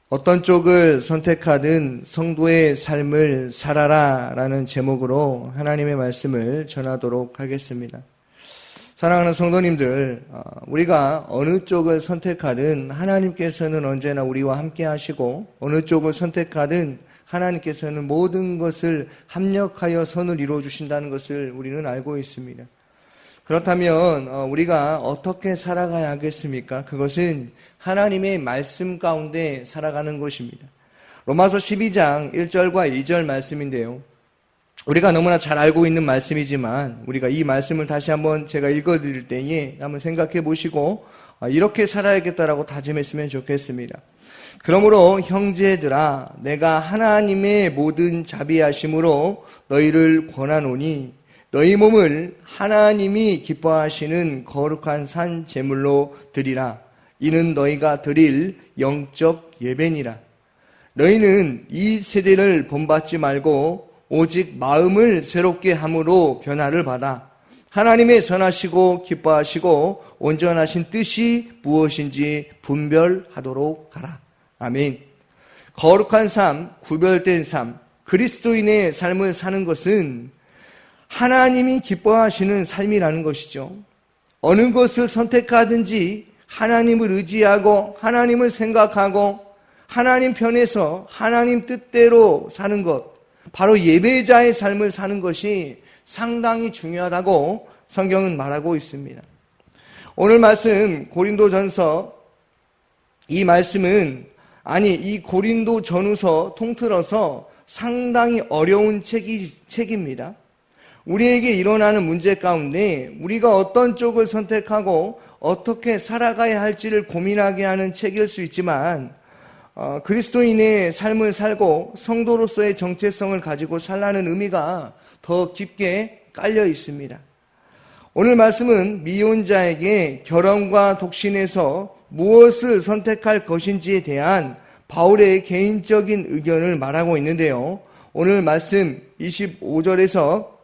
어떤 쪽을 선택하든 성도의 삶을 살아라 라는 제목으로 하나님의 말씀을 전하도록 하겠습니다. 사랑하는 성도님들, 우리가 어느 쪽을 선택하든 하나님께서는 언제나 우리와 함께 하시고 어느 쪽을 선택하든 하나님께서는 모든 것을 합력하여 선을 이루어 주신다는 것을 우리는 알고 있습니다. 그렇다면 우리가 어떻게 살아가야 하겠습니까? 그것은 하나님의 말씀 가운데 살아가는 것입니다. 로마서 12장 1절과 2절 말씀인데요. 우리가 너무나 잘 알고 있는 말씀이지만 우리가 이 말씀을 다시 한번 제가 읽어드릴 때에 한번 생각해 보시고 이렇게 살아야겠다라고 다짐했으면 좋겠습니다. 그러므로 형제들아, 내가 하나님의 모든 자비하심으로 너희를 권하노니 너희 몸을 하나님이 기뻐하시는 거룩한 산 제물로 드리라. 이는 너희가 드릴 영적 예배니라. 너희는 이 세대를 본받지 말고 오직 마음을 새롭게 함으로 변화를 받아 하나님의 선하시고 기뻐하시고 온전하신 뜻이 무엇인지 분별하도록 하라. 아멘. 거룩한 삶, 구별된 삶, 그리스도인의 삶을 사는 것은 하나님이 기뻐하시는 삶이라는 것이죠. 어느 것을 선택하든지 하나님을 의지하고 하나님을 생각하고 하나님 편에서 하나님 뜻대로 사는 것, 바로 예배자의 삶을 사는 것이 상당히 중요하다고 성경은 말하고 있습니다. 오늘 말씀 고린도전서, 이 말씀은 이 고린도 전후서 통틀어서 상당히 어려운 책입니다. 우리에게 일어나는 문제 가운데 우리가 어떤 쪽을 선택하고 어떻게 살아가야 할지를 고민하게 하는 책일 수 있지만 그리스도인의 삶을 살고 성도로서의 정체성을 가지고 살라는 의미가 더 깊게 깔려 있습니다. 오늘 말씀은 미혼자에게 결혼과 독신에서 무엇을 선택할 것인지에 대한 바울의 개인적인 의견을 말하고 있는데요. 오늘 말씀 25절에서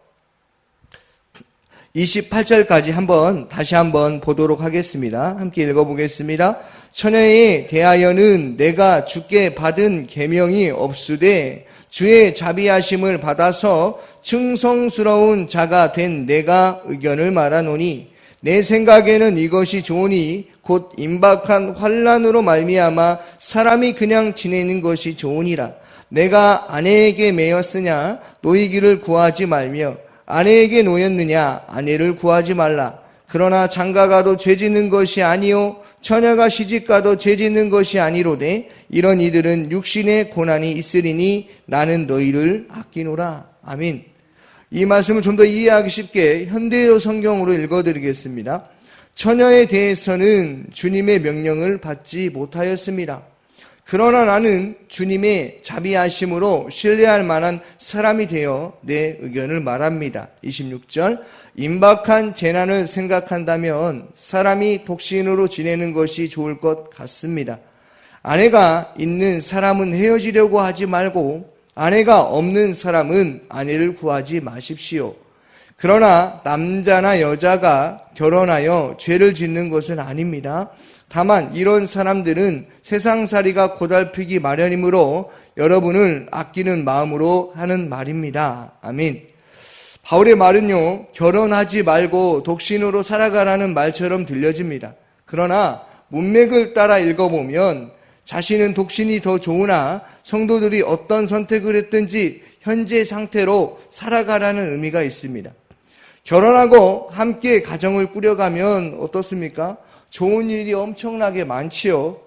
28절까지 다시 한번 보도록 하겠습니다. 함께 읽어보겠습니다. 처녀에 대하여는 내가 주께 받은 계명이 없으되 주의 자비하심을 받아서 충성스러운 자가 된 내가 의견을 말하노니 내 생각에는 이것이 좋으니 곧 임박한 환난으로 말미암아 사람이 그냥 지내는 것이 좋으니라. 내가 아내에게 매였으냐 노이기를 구하지 말며 아내에게 노였느냐 아내를 구하지 말라. 그러나 장가가도 죄짓는 것이 아니요 처녀가 시집가도 죄짓는 것이 아니로되 이런 이들은 육신의 고난이 있으리니 나는 너희를 아끼노라. 아멘. 이 말씀을 좀 더 이해하기 쉽게 현대어 성경으로 읽어드리겠습니다. 처녀에 대해서는 주님의 명령을 받지 못하였습니다. 그러나 나는 주님의 자비하심으로 신뢰할 만한 사람이 되어 내 의견을 말합니다. 26절, 임박한 재난을 생각한다면 사람이 독신으로 지내는 것이 좋을 것 같습니다. 아내가 있는 사람은 헤어지려고 하지 말고 아내가 없는 사람은 아내를 구하지 마십시오. 그러나 남자나 여자가 결혼하여 죄를 짓는 것은 아닙니다. 다만 이런 사람들은 세상살이가 고달피기 마련이므로 여러분을 아끼는 마음으로 하는 말입니다. 아멘. 바울의 말은요, 결혼하지 말고 독신으로 살아가라는 말처럼 들려집니다. 그러나 문맥을 따라 읽어보면 자신은 독신이 더 좋으나 성도들이 어떤 선택을 했든지 현재 상태로 살아가라는 의미가 있습니다. 결혼하고 함께 가정을 꾸려가면 어떻습니까? 좋은 일이 엄청나게 많지요.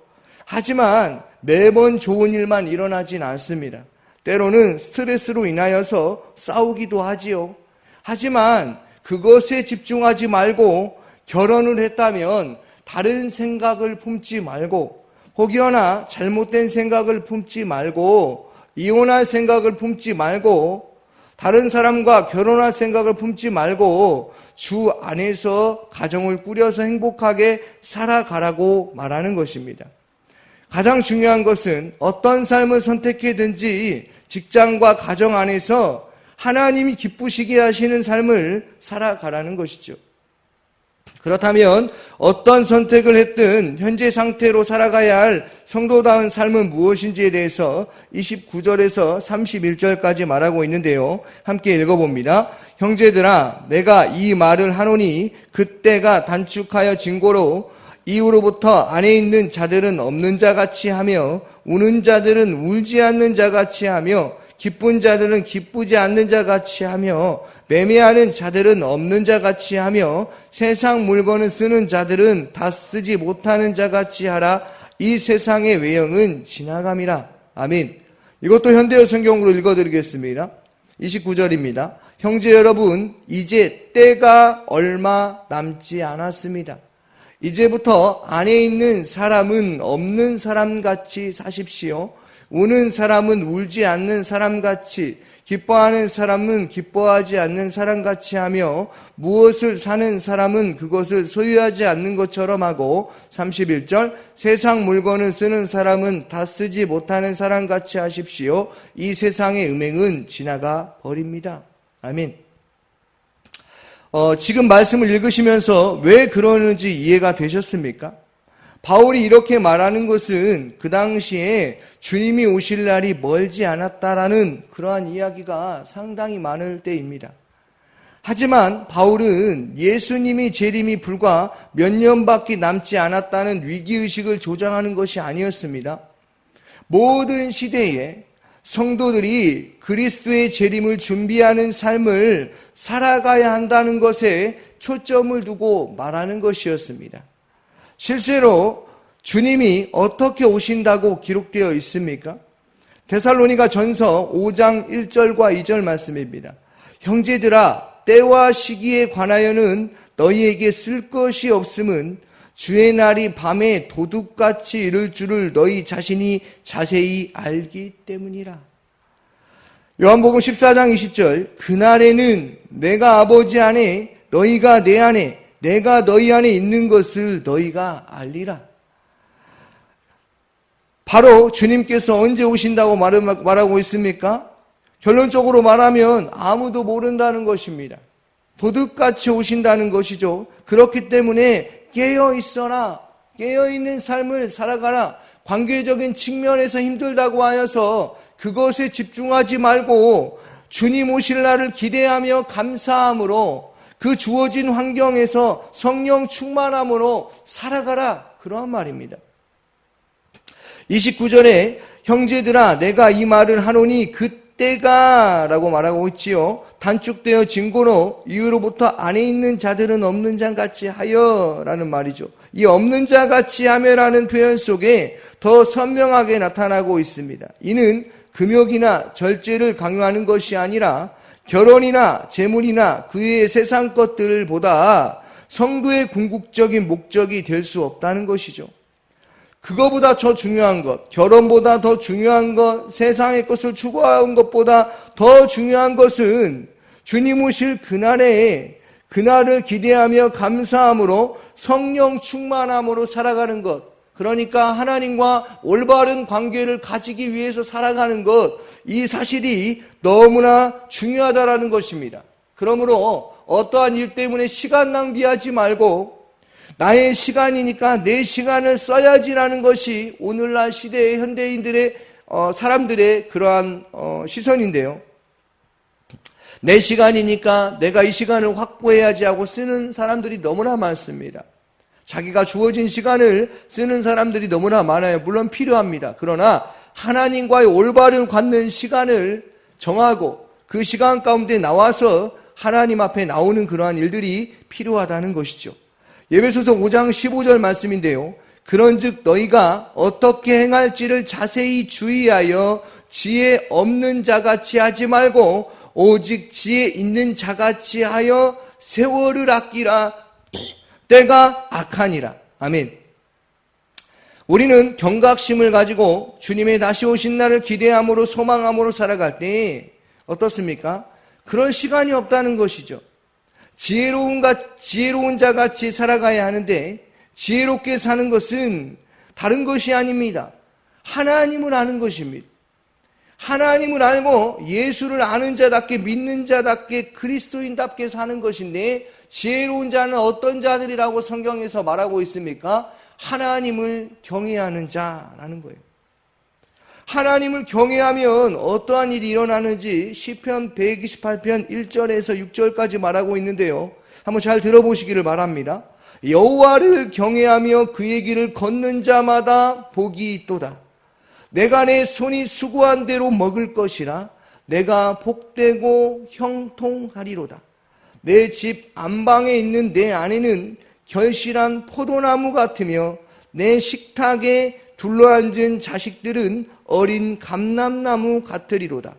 하지만 매번 좋은 일만 일어나진 않습니다. 때로는 스트레스로 인하여서 싸우기도 하지요. 하지만 그것에 집중하지 말고 결혼을 했다면 다른 생각을 품지 말고 혹여나 잘못된 생각을 품지 말고 이혼할 생각을 품지 말고 다른 사람과 결혼할 생각을 품지 말고 주 안에서 가정을 꾸려서 행복하게 살아가라고 말하는 것입니다. 가장 중요한 것은 어떤 삶을 선택해든지 직장과 가정 안에서 하나님이 기쁘시게 하시는 삶을 살아가라는 것이죠. 그렇다면 어떤 선택을 했든 현재 상태로 살아가야 할 성도다운 삶은 무엇인지에 대해서 29절에서 31절까지 말하고 있는데요. 함께 읽어봅니다. 형제들아, 내가 이 말을 하노니 그때가 단축하여 진고로 이후로부터 안에 있는 자들은 없는 자같이 하며 우는 자들은 울지 않는 자같이 하며 기쁜 자들은 기쁘지 않는 자같이 하며 매매하는 자들은 없는 자같이 하며 세상 물건을 쓰는 자들은 다 쓰지 못하는 자같이 하라. 이 세상의 외형은 지나감이라. 아멘. 이것도 현대어 성경으로 읽어드리겠습니다. 29절입니다. 형제 여러분, 이제 때가 얼마 남지 않았습니다. 이제부터 안에 있는 사람은 없는 사람같이 사십시오. 우는 사람은 울지 않는 사람같이, 기뻐하는 사람은 기뻐하지 않는 사람같이 하며 무엇을 사는 사람은 그것을 소유하지 않는 것처럼 하고 31절 세상 물건을 쓰는 사람은 다 쓰지 못하는 사람같이 하십시오. 이 세상의 음행은 지나가 버립니다. 아멘. 지금 말씀을 읽으시면서 왜 그러는지 이해가 되셨습니까? 바울이 이렇게 말하는 것은 그 당시에 주님이 오실 날이 멀지 않았다라는 그러한 이야기가 상당히 많을 때입니다. 하지만 바울은 예수님이 재림이 불과 몇 년밖에 남지 않았다는 위기의식을 조장하는 것이 아니었습니다. 모든 시대에 성도들이 그리스도의 재림을 준비하는 삶을 살아가야 한다는 것에 초점을 두고 말하는 것이었습니다. 실제로 주님이 어떻게 오신다고 기록되어 있습니까? 데살로니가 전서 5장 1절과 2절 말씀입니다. 형제들아, 때와 시기에 관하여는 너희에게 쓸 것이 없음은 주의 날이 밤에 도둑같이 이를 줄을 너희 자신이 자세히 알기 때문이라. 요한복음 14장 20절 그날에는 내가 아버지 안에 너희가 내 안에 내가 너희 안에 있는 것을 너희가 알리라. 바로 주님께서 언제 오신다고 말하고 있습니까? 결론적으로 말하면 아무도 모른다는 것입니다. 도둑같이 오신다는 것이죠. 그렇기 때문에 깨어있어라. 깨어있는 삶을 살아가라. 관계적인 측면에서 힘들다고 하여서 그것에 집중하지 말고 주님 오실 날을 기대하며 감사함으로 그 주어진 환경에서 성령 충만함으로 살아가라. 그러한 말입니다. 29절에 형제들아 내가 이 말을 하노니 그때가 라고 말하고 있지요. 단축되어 진고로 이후로부터 안에 있는 자들은 없는 자같이 하여 라는 말이죠. 이 없는 자같이 하며라는 표현 속에 더 선명하게 나타나고 있습니다. 이는 금욕이나 절제를 강요하는 것이 아니라 결혼이나 재물이나 그 외의 세상 것들보다 성도의 궁극적인 목적이 될 수 없다는 것이죠. 그거보다 더 중요한 것, 결혼보다 더 중요한 것, 세상의 것을 추구하는 것보다 더 중요한 것은 주님 오실 그날을 기대하며 감사함으로 성령 충만함으로 살아가는 것, 그러니까 하나님과 올바른 관계를 가지기 위해서 살아가는 것, 이 사실이 너무나 중요하다라는 것입니다. 그러므로 어떠한 일 때문에 시간 낭비하지 말고 나의 시간이니까 내 시간을 써야지라는 것이 오늘날 시대의 현대인들의 사람들의 그러한 시선인데요. 내 시간이니까 내가 이 시간을 확보해야지 하고 쓰는 사람들이 너무나 많습니다. 자기가 주어진 시간을 쓰는 사람들이 너무나 많아요. 물론 필요합니다. 그러나 하나님과의 올바른 갖는 시간을 정하고 그 시간 가운데 나와서 하나님 앞에 나오는 그러한 일들이 필요하다는 것이죠. 에베소서 5장 15절 말씀인데요. 그런즉 너희가 어떻게 행할지를 자세히 주의하여 지혜 없는 자같이 하지 말고 오직 지혜 있는 자같이 하여 세월을 아끼라. 때가 악하니라. 아멘. 우리는 경각심을 가지고 주님의 다시 오신 날을 기대함으로 소망함으로 살아갈 때 어떻습니까? 그럴 시간이 없다는 것이죠. 지혜로운 자같이 살아가야 하는데 지혜롭게 사는 것은 다른 것이 아닙니다. 하나님을 아는 것입니다. 하나님을 알고 예수를 아는 자답게 믿는 자답게 그리스도인답게 사는 것인데 지혜로운 자는 어떤 자들이라고 성경에서 말하고 있습니까? 하나님을 경외하는 자라는 거예요. 하나님을 경외하면 어떠한 일이 일어나는지 시편 128편 1절에서 6절까지 말하고 있는데요. 한번 잘 들어보시기를 바랍니다. 여호와를 경외하며 그의 길을 걷는 자마다 복이 있도다. 내가 내 손이 수고한 대로 먹을 것이라. 내가 복되고 형통하리로다. 내 집 안방에 있는 내 아내는 결실한 포도나무 같으며 내 식탁에 둘러앉은 자식들은 어린 감람나무 같으리로다.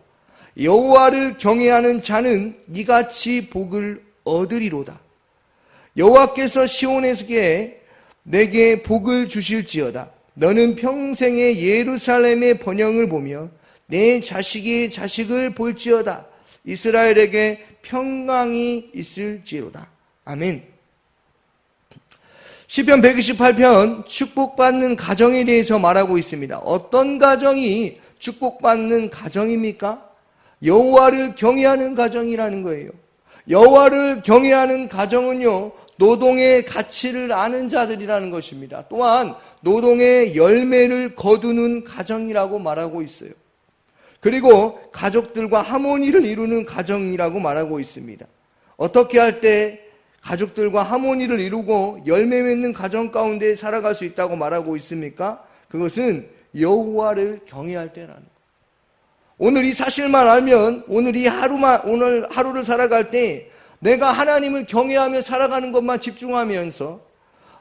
여호와를 경외하는 자는 이같이 복을 얻으리로다. 여호와께서 시온에게 내게 복을 주실지어다. 너는 평생에 예루살렘의 번영을 보며 내 자식의 자식을 볼지어다. 이스라엘에게 평강이 있을지로다. 아멘. 시편 128편 축복받는 가정에 대해서 말하고 있습니다. 어떤 가정이 축복받는 가정입니까? 여호와를 경외하는 가정이라는 거예요. 여호와를 경외하는 가정은요, 노동의 가치를 아는 자들이라는 것입니다. 또한 노동의 열매를 거두는 가정이라고 말하고 있어요. 그리고 가족들과 하모니를 이루는 가정이라고 말하고 있습니다. 어떻게 할 때 가족들과 하모니를 이루고 열매 맺는 가정 가운데 살아갈 수 있다고 말하고 있습니까? 그것은 여호와를 경외할 때라는 거예요. 오늘 이 사실만 알면 오늘 하루를 살아갈 때 내가 하나님을 경외하며 살아가는 것만 집중하면서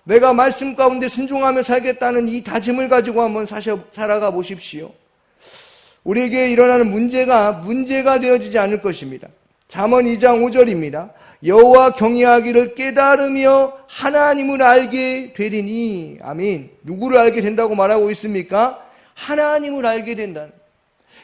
내가 말씀 가운데 순종하며 살겠다는 이 다짐을 가지고 한번 살아가 보십시오. 우리에게 일어나는 문제가 되어지지 않을 것입니다. 잠언 2장 5절입니다. 여호와 경외하기를 깨달으며 하나님을 알게 되리니. 아멘. 누구를 알게 된다고 말하고 있습니까? 하나님을 알게 된다는,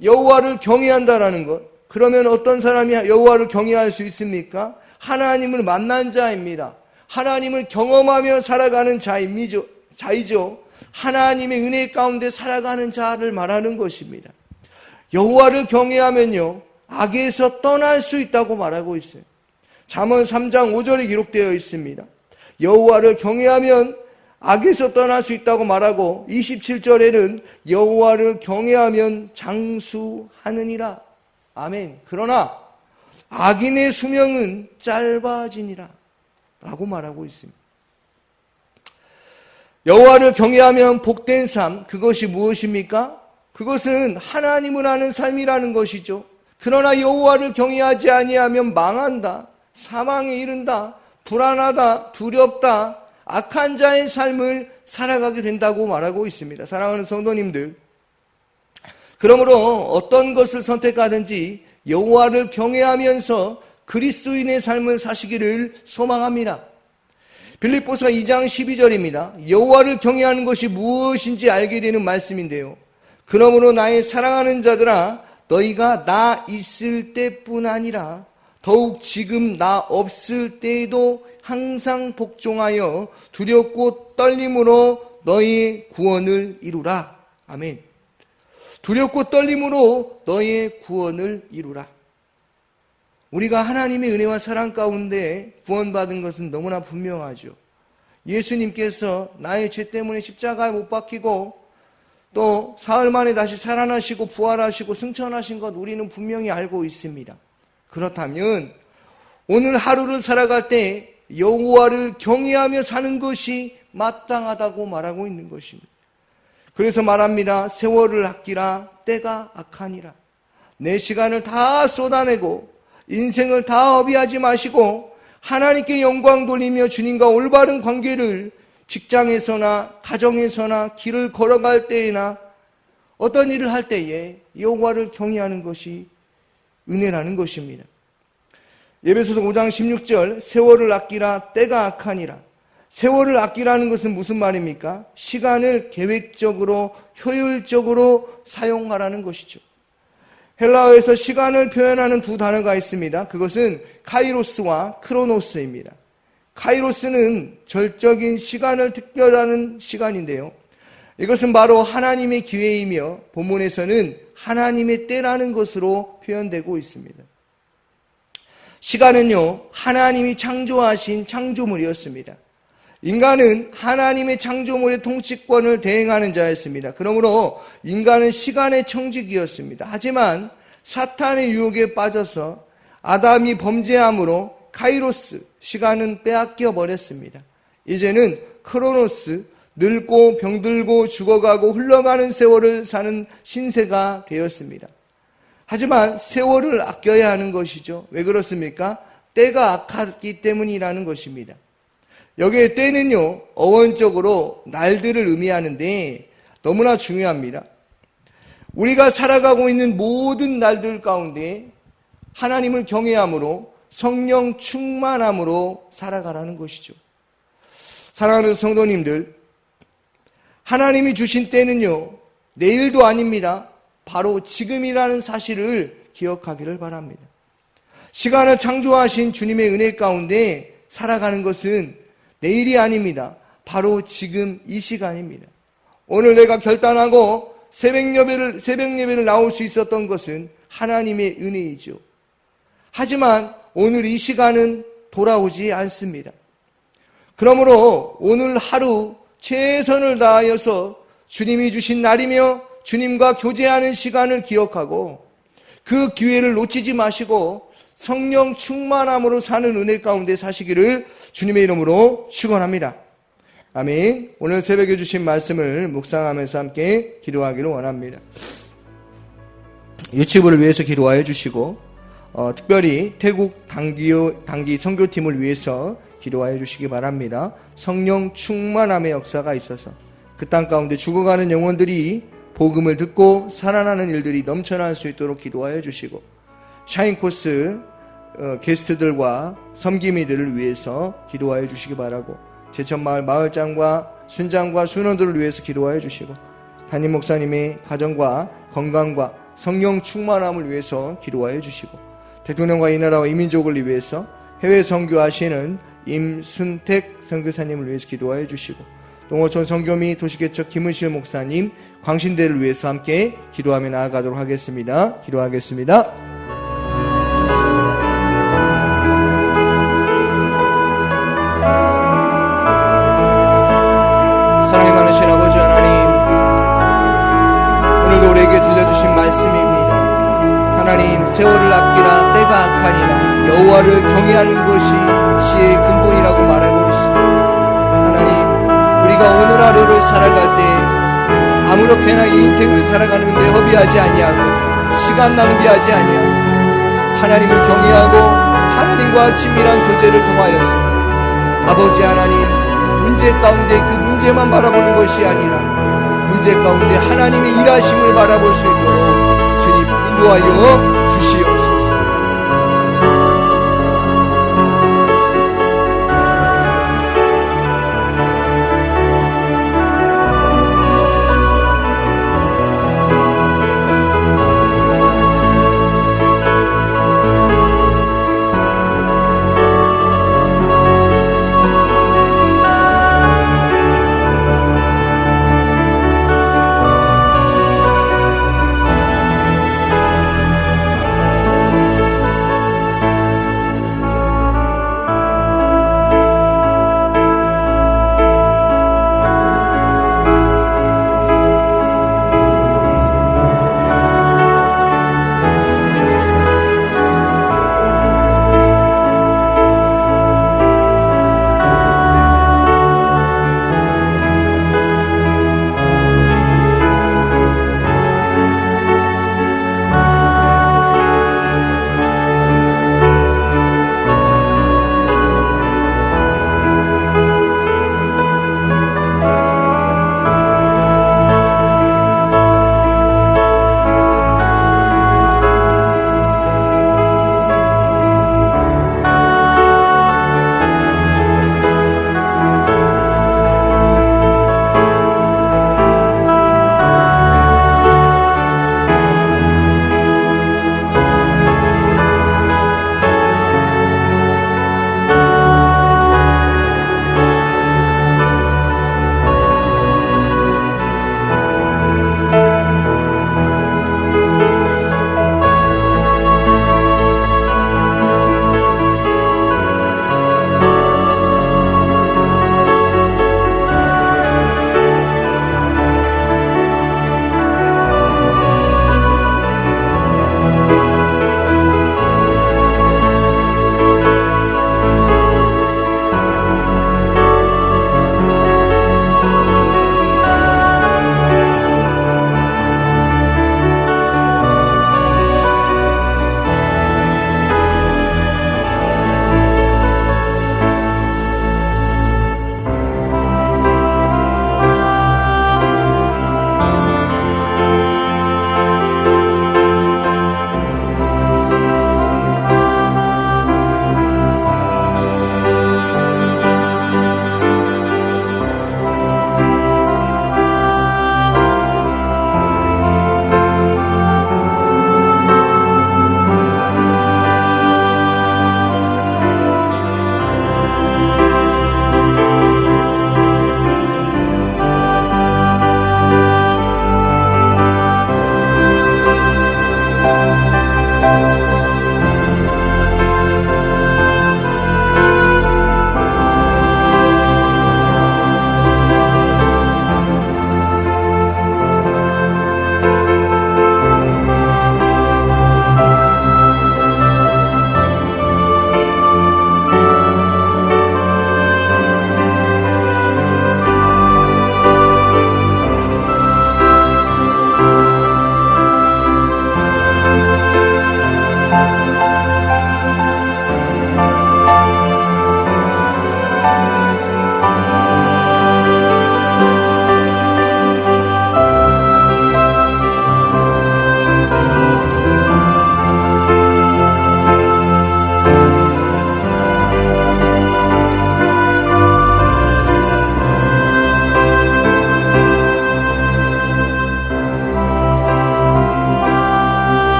여호와를 경외한다라는 것. 그러면 어떤 사람이 여호와를 경외할 수 있습니까? 하나님을 만난 자입니다. 하나님을 경험하며 살아가는 자이죠. 하나님의 은혜 가운데 살아가는 자를 말하는 것입니다. 여호와를 경외하면요, 악에서 떠날 수 있다고 말하고 있어요. 잠언 3장 5절에 기록되어 있습니다. 여호와를 경외하면 악에서 떠날 수 있다고 말하고 27절에는 여호와를 경외하면 장수하느니라. 아멘. 그러나 악인의 수명은 짧아지니라 라고 말하고 있습니다. 여호와를 경외하면 복된 삶, 그것이 무엇입니까? 그것은 하나님을 아는 삶이라는 것이죠. 그러나 여호와를 경외하지 아니하면 망한다, 사망에 이른다, 불안하다, 두렵다, 악한 자의 삶을 살아가게 된다고 말하고 있습니다. 사랑하는 성도님들, 그러므로 어떤 것을 선택하든지 여호와를 경외하면서 그리스도인의 삶을 사시기를 소망합니다. 빌립보서 2장 12절입니다. 여호와를 경외하는 것이 무엇인지 알게 되는 말씀인데요. 그러므로 나의 사랑하는 자들아, 너희가 나 있을 때뿐 아니라 더욱 지금 나 없을 때에도 항상 복종하여 두렵고 떨림으로 너희의 구원을 이루라. 아멘. 두렵고 떨림으로 너희의 구원을 이루라. 우리가 하나님의 은혜와 사랑 가운데 구원받은 것은 너무나 분명하죠. 예수님께서 나의 죄 때문에 십자가에 못 박히고 또 사흘 만에 다시 살아나시고 부활하시고 승천하신 것 우리는 분명히 알고 있습니다. 그렇다면 오늘 하루를 살아갈 때 여호와를 경외하며 사는 것이 마땅하다고 말하고 있는 것입니다. 그래서 말합니다. 세월을 아끼라, 때가 악하니라. 내 시간을 다 쏟아내고 인생을 다 허비하지 마시고 하나님께 영광 돌리며 주님과 올바른 관계를 직장에서나 가정에서나 길을 걸어갈 때에나 어떤 일을 할 때에 여호와를 경외하는 것이 은혜라는 것입니다. 에베소서 5장 16절, 세월을 아끼라, 때가 악하니라. 세월을 아끼라는 것은 무슨 말입니까? 시간을 계획적으로 효율적으로 사용하라는 것이죠. 헬라어에서 시간을 표현하는 두 단어가 있습니다. 그것은 카이로스와 크로노스입니다. 카이로스는 절적인 시간을 특별하는 시간인데요. 이것은 바로 하나님의 기회이며 본문에서는 하나님의 때라는 것으로 표현되고 있습니다. 시간은요, 하나님이 창조하신 창조물이었습니다. 인간은 하나님의 창조물의 통치권을 대행하는 자였습니다. 그러므로 인간은 시간의 청지기였습니다. 하지만 사탄의 유혹에 빠져서 아담이 범죄함으로 카이로스, 시간은 빼앗겨 버렸습니다. 이제는 크로노스, 늙고 병들고 죽어가고 흘러가는 세월을 사는 신세가 되었습니다. 하지만 세월을 아껴야 하는 것이죠. 왜 그렇습니까? 때가 악하기 때문이라는 것입니다. 여기에 때는요, 어원적으로 날들을 의미하는데 너무나 중요합니다. 우리가 살아가고 있는 모든 날들 가운데 하나님을 경외함으로 성령 충만함으로 살아가라는 것이죠. 사랑하는 성도님들, 하나님이 주신 때는요, 내일도 아닙니다. 바로 지금이라는 사실을 기억하기를 바랍니다. 시간을 창조하신 주님의 은혜 가운데 살아가는 것은 내일이 아닙니다. 바로 지금 이 시간입니다. 오늘 내가 결단하고 새벽 예배를 나올 수 있었던 것은 하나님의 은혜이죠. 하지만 오늘 이 시간은 돌아오지 않습니다. 그러므로 오늘 하루 최선을 다하여서 주님이 주신 날이며 주님과 교제하는 시간을 기억하고 그 기회를 놓치지 마시고 성령 충만함으로 사는 은혜 가운데 사시기를 주님의 이름으로 축원합니다. 아멘. 오늘 새벽에 주신 말씀을 묵상하면서 함께 기도하기를 원합니다. 유치부를 위해서 기도하여 주시고 특별히 태국 단기 선교팀을 위해서 기도하여 주시기 바랍니다. 성령 충만함의 역사가 있어서 그 땅 가운데 죽어가는 영혼들이 복음을 듣고 살아나는 일들이 넘쳐날 수 있도록 기도하여 주시고 샤인코스 게스트들과 섬김이들을 위해서 기도하여 주시기 바라고 제천마을 마을장과 순장과 순원들을 위해서 기도하여 주시고 담임 목사님의 가정과 건강과 성령 충만함을 위해서 기도하여 주시고 대통령과 이 나라와 이 민족을 위해서 해외 선교하시는 임순택 선교사님을 위해서 기도하여 주시고 동호천 선교미 도시개척 김은실 목사님 광신대를 위해서 함께 기도하며 나아가도록 하겠습니다. 기도하겠습니다. 사랑이 많으신 아버지 하나님, 오늘도 우리에게 들려주신 말씀입니다. 하나님, 세월을 아끼라 때가 악하니라 여호와를 경외하는 것이 지혜의 근본이라고 말하고 있습니다. 하나님, 우리가 오늘 하루를 살아갈 때 아무렇게나 이 인생을 살아가는데 허비하지 아니하고 시간 낭비하지 아니하고 하나님을 경외하고 하나님과 친밀한 교제를 통하여서 아버지 하나님, 문제 가운데 그 문제만 바라보는 것이 아니라 문제 가운데 하나님의 일하심을 바라볼 수 있도록 주님 인도하여